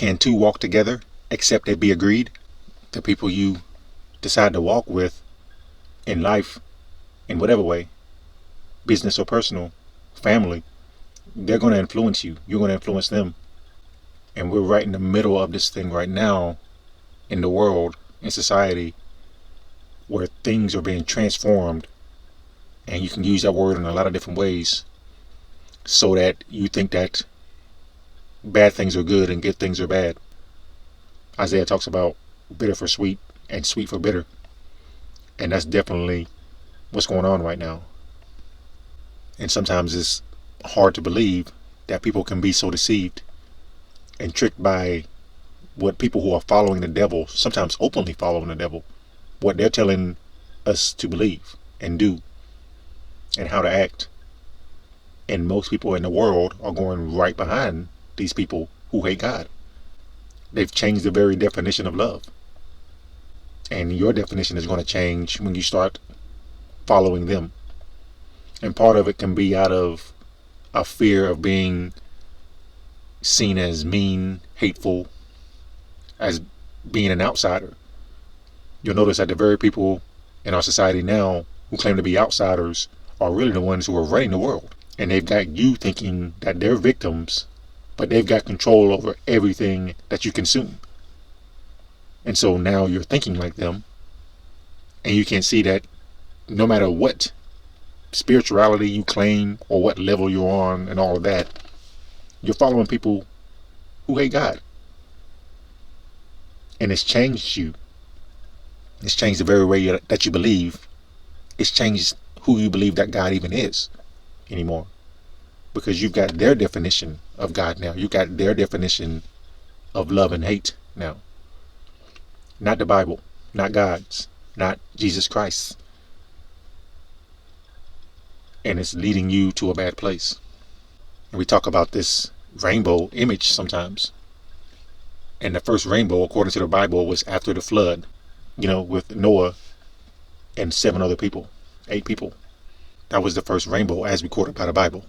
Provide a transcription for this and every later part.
Can two walk together except they be agreed? The people you decide to walk with in life, in whatever way, business or personal, family, they're going to influence you. You're going to influence them. And we're right in the middle of this thing right now in the world, in society, where things are being transformed. And you can use that word in a lot of different ways, so that you think that bad things are good and good things are bad. Isaiah talks about bitter for sweet and sweet for bitter. And that's definitely what's going on right now. And sometimes it's hard to believe that people can be so deceived and tricked by what people who are following the devil, sometimes openly following the devil, what they're telling us to believe and do and how to act. And most people in the world are going right behind these people who hate God. They've changed the very definition of love. And your definition is going to change when you start following them. And part of it can be out of a fear of being seen as mean, hateful, as being an outsider. You'll notice that the very people in our society now who claim to be outsiders are really the ones who are running the world. And they've got you thinking that they're victims, but they've got control over everything that you consume. And so now you're thinking like them, and you can see that no matter what spirituality you claim or what level you're on and all of that, you're following people who hate God. And it's changed you. It's changed the very way that you believe. It's changed who you believe that God even is anymore. Because you've got their definition of God now. You've got their definition of love and hate now. Not the Bible, not God's, not Jesus Christ. And it's leading you to a bad place. And we talk about this rainbow image sometimes. And the first rainbow, according to the Bible, was after the flood, with Noah and 7 other people, 8 people. That was the first rainbow as recorded by the Bible.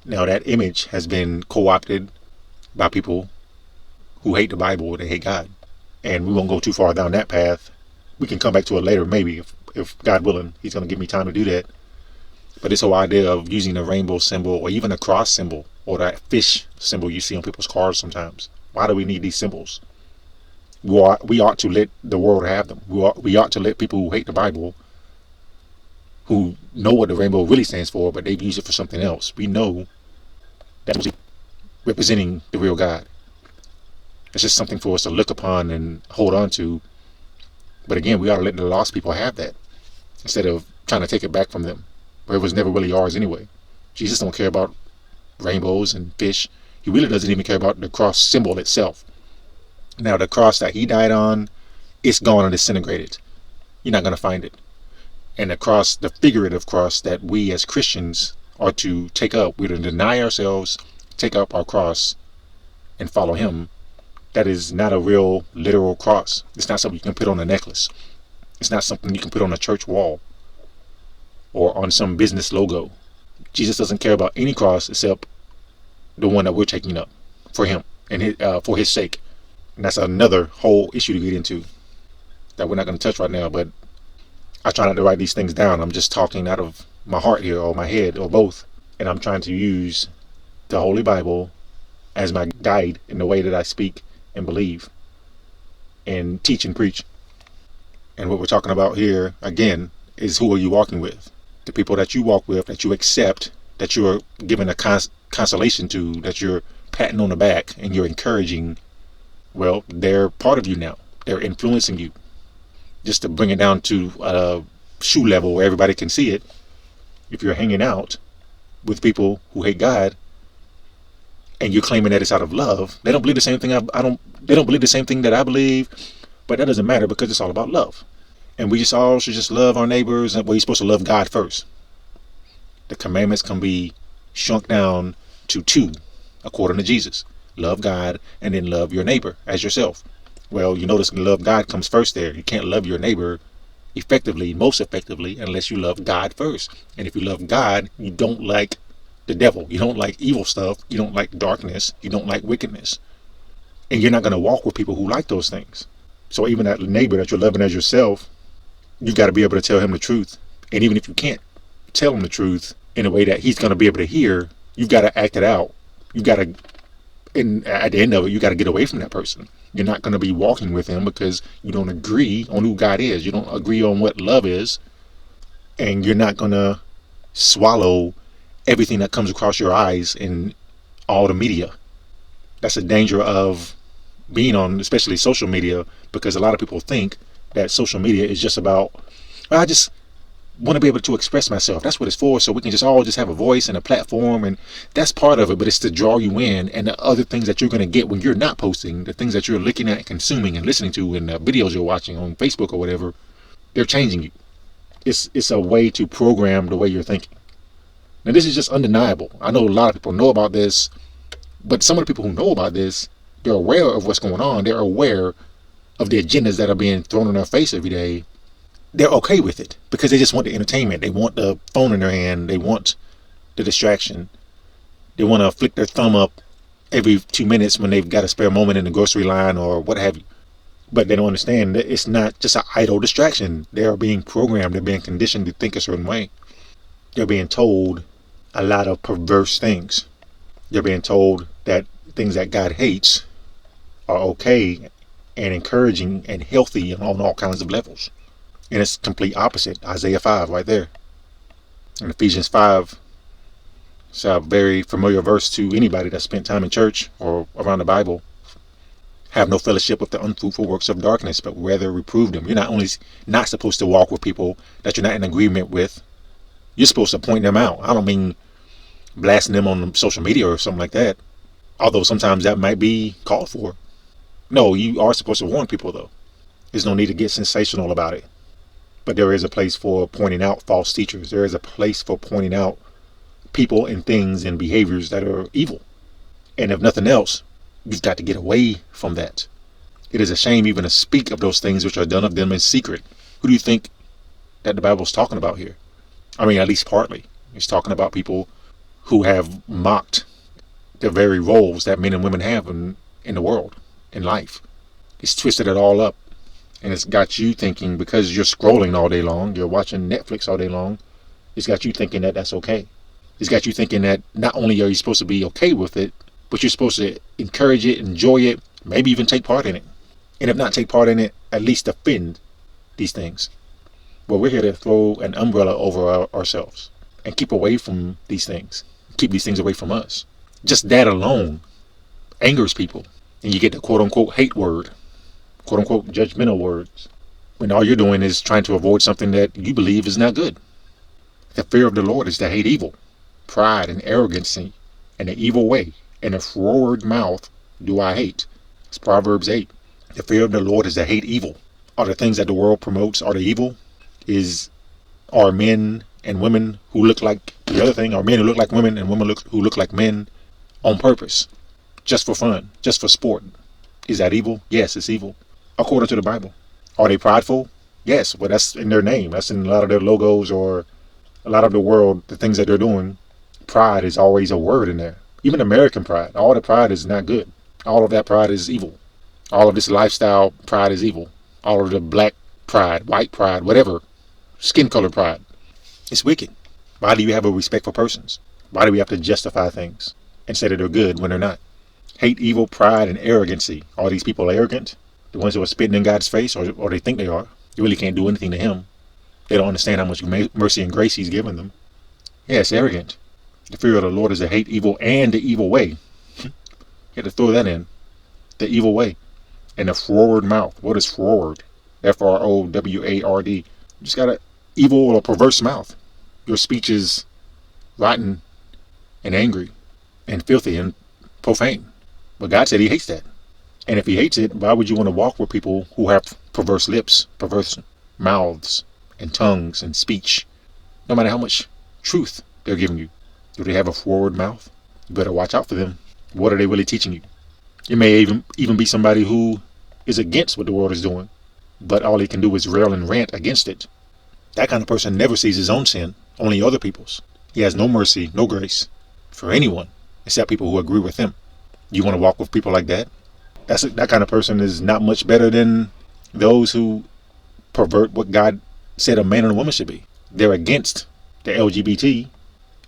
Now that image has been co-opted by people who hate the Bible, they hate God. And we won't go too far down that path. We can come back to it later, maybe, if God willing, he's going to give me time to do that. But this whole idea of using a rainbow symbol or even a cross symbol or that fish symbol you see on people's cars sometimes. Why do we need these symbols? We ought to let the world have them. We ought to let people who hate the Bible, who know what the rainbow really stands for, but they've used it for something else. We know that's representing the real God. It's just something for us to look upon and hold on to. But again, we ought to let the lost people have that instead of trying to take it back from them, where it was never really ours anyway. Jesus don't care about rainbows and fish. He really doesn't even care about the cross symbol itself. Now, the cross that he died on, it's gone and disintegrated. You're not going to find it. And the cross, the figurative cross that we as Christians are to take up, we're to deny ourselves, take up our cross, and follow him. That is not a real literal cross. It's not something you can put on a necklace. It's not something you can put on a church wall or on some business logo. Jesus doesn't care about any cross except the one that we're taking up for him and for his sake. And that's another whole issue to get into that we're not going to touch right now. But I try not to write these things down. I'm just talking out of my heart here, or my head, or both. And I'm trying to use the Holy Bible as my guide in the way that I speak and believe and teach and preach. And what we're talking about here, again, is who are you walking with? The people that you walk with, that you accept, that you're giving a consolation to, that you're patting on the back and you're encouraging, well, they're part of you now. They're influencing you. Just to bring it down to a shoe level where everybody can see it, if you're hanging out with people who hate God and you're claiming that it's out of love, they don't believe the same thing. They don't believe the same thing that I believe, but that doesn't matter because it's all about love. And we just all should just love our neighbors. Well, you're supposed to love God first. The commandments can be shrunk down to 2, according to Jesus. Love God and then love your neighbor as yourself. Well, you notice love God comes first there. You can't love your neighbor most effectively, unless you love God first. And if you love God, you don't like the devil. You don't like evil stuff. You don't like darkness. You don't like wickedness. And you're not going to walk with people who like those things. So even that neighbor that you're loving as yourself, you've got to be able to tell him the truth. And even if you can't tell him the truth in a way that he's going to be able to hear, you've got to act it out. You've got to, and at the end of it, you got to get away from that person. You're not going to be walking with him because you don't agree on who God is. You don't agree on what love is. And you're not going to swallow everything that comes across your eyes in all the media. That's a danger of being on, especially social media, because a lot of people think that social media is just about, well, I just want to be able to express myself. That's what it's for, so we can just all just have a voice and a platform, and that's part of it, but it's to draw you in, and the other things that you're going to get when you're not posting, the things that you're looking at, consuming, and listening to, and the videos you're watching on Facebook or whatever, they're changing you. It's a way to program the way you're thinking. Now, this is just undeniable. I know a lot of people know about this, but some of the people who know about this, they're aware of what's going on. They're aware of the agendas that are being thrown in their face every day. They're okay with it because they just want the entertainment. They want the phone in their hand. They want the distraction. They want to flick their thumb up every 2 minutes when they've got a spare moment in the grocery line or what have you. But they don't understand that it's not just an idle distraction. They are being programmed. They're being conditioned to think a certain way. They're being told a lot of perverse things. They're being told that things that God hates are okay and encouraging and healthy on all kinds of levels. And it's complete opposite. Isaiah 5 right there. And Ephesians 5. It's a very familiar verse to anybody that spent time in church or around the Bible. Have no fellowship with the unfruitful works of darkness, but rather reprove them. You're not only not supposed to walk with people that you're not in agreement with, you're supposed to point them out. I don't mean blasting them on social media or something like that, although sometimes that might be called for. No, you are supposed to warn people, though. There's no need to get sensational about it. But there is a place for pointing out false teachers. There is a place for pointing out people and things and behaviors that are evil. And if nothing else, you've got to get away from that. It is a shame even to speak of those things which are done of them in secret. Who do you think that the Bible is talking about here? I mean, at least partly. It's talking about people who have mocked the very roles that men and women have in the world, in life. It's twisted it all up. And it's got you thinking, because you're scrolling all day long, you're watching Netflix all day long, it's got you thinking that that's okay. It's got you thinking that not only are you supposed to be okay with it, but you're supposed to encourage it, enjoy it, maybe even take part in it. And if not take part in it, at least defend these things. Well, we're here to throw an umbrella over ourselves and keep away from these things. Keep these things away from us. Just that alone angers people. And you get the quote-unquote hate word, quote-unquote judgmental words, when all you're doing is trying to avoid something that you believe is not good. The fear of the Lord is to hate evil, pride and arrogancy, and the evil way, and a froward mouth do I hate. It's Proverbs 8. The fear of the Lord is to hate evil. Are the things that the world promotes, are the evil? Are men and women who look like the other thing? Are men who look like women and women who look like men on purpose? Just for fun, just for sport. Is that evil? Yes, it's evil. According to the Bible. Are they prideful? Yes, well, that's in their name. That's in a lot of their logos or a lot of the world, the things that they're doing. Pride is always a word in there. Even American pride. All the pride is not good. All of that pride is evil. All of this lifestyle pride is evil. All of the black pride, white pride, whatever, skin color pride. It's wicked. Why do you have a respect for persons? Why do we have to justify things and say that they're good when they're not? Hate, evil, pride, and arrogancy. Are these people arrogant? The ones who are spitting in God's face, or they think they are? You really can't do anything to him. They don't understand how much mercy and grace he's given them. Yeah, it's arrogant. The fear of the Lord is to hate evil and the evil way. You have to throw that in. The evil way. And a froward mouth. What is froward? Froward. You just got an evil or perverse mouth. Your speech is rotten and angry and filthy and profane. But God said he hates that. And if he hates it, why would you want to walk with people who have perverse lips, perverse mouths, and tongues and speech? No matter how much truth they're giving you. Do they have a forward mouth? You better watch out for them. What are they really teaching you? It may even be somebody who is against what the world is doing, but all he can do is rail and rant against it. That kind of person never sees his own sin, only other people's. He has no mercy, no grace for anyone except people who agree with him. You want to walk with people like that? That kind of person is not much better than those who pervert what God said a man and a woman should be. They're against the LGBT,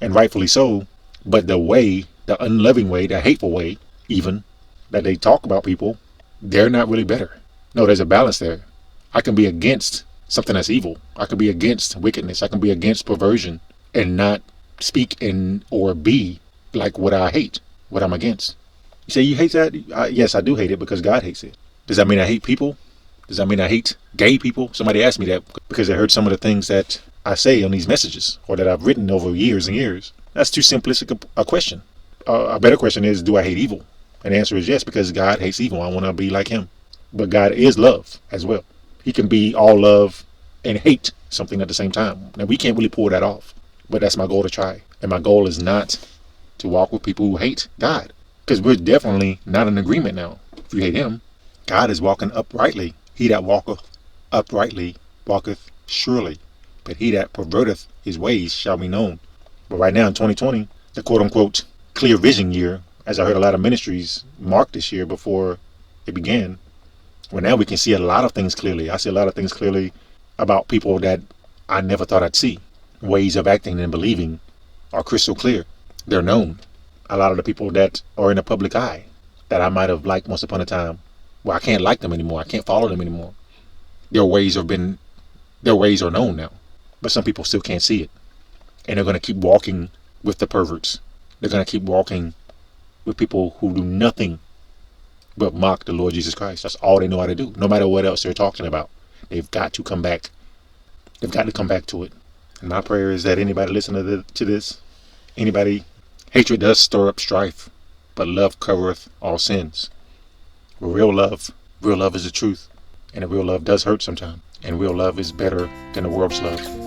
and rightfully so, but the unloving way, the hateful way, even, that they talk about people, they're not really better. No, there's a balance there. I can be against something that's evil. I can be against wickedness. I can be against perversion and not speak or be like what I hate, what I'm against. You say you hate that? Yes, I do hate it because God hates it. Does that mean I hate people? Does that mean I hate gay people? Somebody asked me that because they heard some of the things that I say on these messages or that I've written over years and years. That's too simplistic a question. A better question is, do I hate evil? And the answer is yes, because God hates evil. I want to be like him. But God is love as well. He can be all love and hate something at the same time. Now, we can't really pull that off, but that's my goal to try. And my goal is not to walk with people who hate God, because we're definitely not in agreement now. If you hate him, God is walking uprightly. He that walketh uprightly walketh surely, but he that perverteth his ways shall be known. But right now in 2020, the quote-unquote clear vision year, as I heard a lot of ministries mark this year before it began, well, now we can see a lot of things clearly. I see a lot of things clearly about people that I never thought I'd see. Ways of acting and believing are crystal clear. They're known. A lot of the people that are in the public eye that I might have liked once upon a time, well, I can't like them anymore. I can't follow them anymore. Their ways are known now, but some people still can't see it. And they're going to keep walking with the perverts. They're going to keep walking with people who do nothing but mock the Lord Jesus Christ. That's all they know how to do. No matter what else they're talking about, they've got to come back. They've got to come back to it. And my prayer is that anybody listening to this, hatred does stir up strife, but love covereth all sins. Real love is the truth. And real love does hurt sometimes. And real love is better than the world's love.